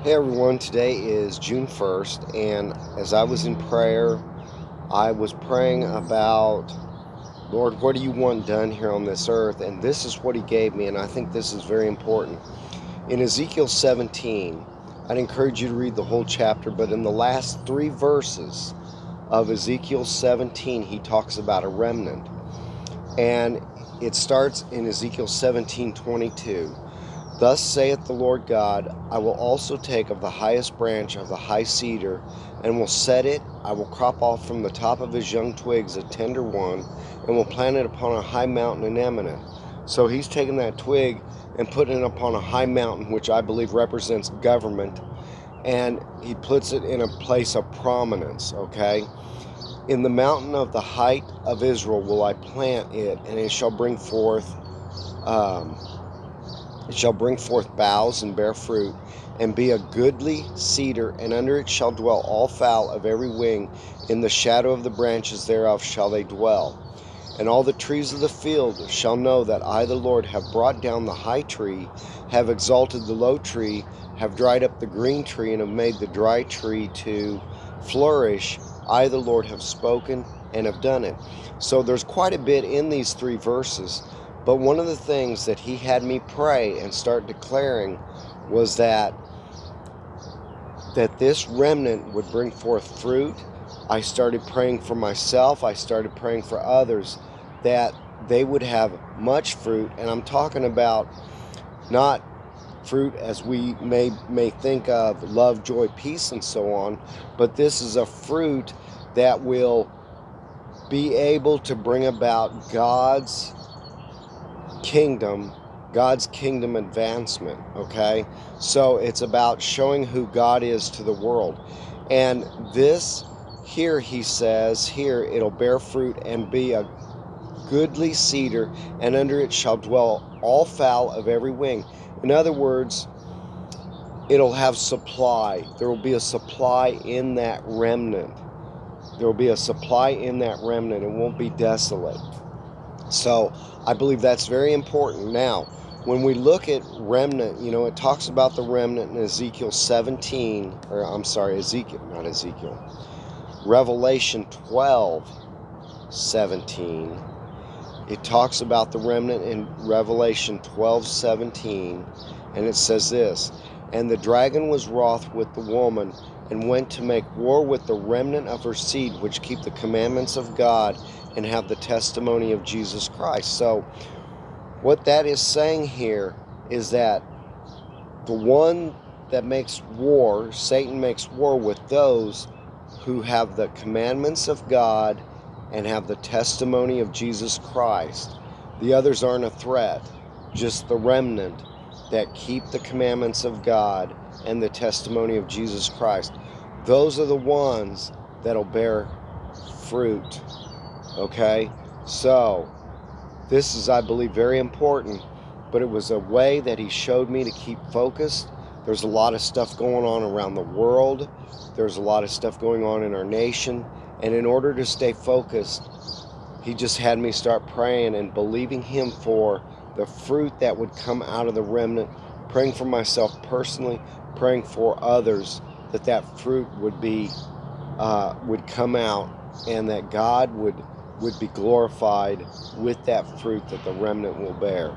Hey everyone, today is June 1st, and as I was in prayer, I was praying about, Lord, what do you want done here on this earth? And this is what He gave me, and I think this is very important. In Ezekiel 17, I'd encourage you to read the whole chapter, but in the last three verses of Ezekiel 17, he talks about a remnant. And it starts in Ezekiel 17:22. Thus saith the Lord God, I will also take of the highest branch of the high cedar, and will set it, I will crop off from the top of his young twigs a tender one, and will plant it upon a high mountain and eminent. So he's taking that twig and putting it upon a high mountain, which I believe represents government, and he puts it in a place of prominence, okay? In the mountain of the height of Israel will I plant it, and um, it shall bring forth boughs and bear fruit, and be a goodly cedar, and under it shall dwell all fowl of every wing. In the shadow of the branches thereof shall they dwell. And all the trees of the field shall know that I, the Lord, have brought down the high tree, have exalted the low tree, have dried up the green tree, and have made the dry tree to flourish. I, the Lord, have spoken and have done it. So there's quite a bit in these three verses. But one of the things that he had me pray and start declaring was that this remnant would bring forth fruit. I started praying for myself. I started praying for others that they would have much fruit. And I'm talking about not fruit as we may think of love, joy, peace, and so on, but this is a fruit that will be able to bring about kingdom God's kingdom advancement, okay? So it's about showing who God is to the world. And this here, he says, here it'll bear fruit and be a goodly cedar, and under it shall dwell all fowl of every wing. In other words, it'll have supply. There will be a supply in that remnant. There will be a supply in that remnant. It won't be desolate. So I believe that's very important. Now, when we look at remnant, it talks about the remnant in Ezekiel 17, or I'm sorry, not Ezekiel, Revelation 12:17. It talks about the remnant in Revelation 12:17, and it says this, and the dragon was wroth with the woman, and went to make war with the remnant of her seed, which keep the commandments of God and have the testimony of Jesus Christ. So what that is saying here is that the one that makes war, Satan makes war with those who have the commandments of God and have the testimony of Jesus Christ. The others aren't a threat, just the remnant that keep the commandments of God and the testimony of Jesus Christ. Those are the ones that'll bear fruit, okay? So this is, I believe, very important, but it was a way that he showed me to keep focused. There's a lot of stuff going on around the world. There's a lot of stuff going on in our nation. And in order to stay focused, he just had me start praying and believing him for the fruit that would come out of the remnant, praying for myself personally, praying for others that fruit would come out, and that God would be glorified with that fruit that the remnant will bear.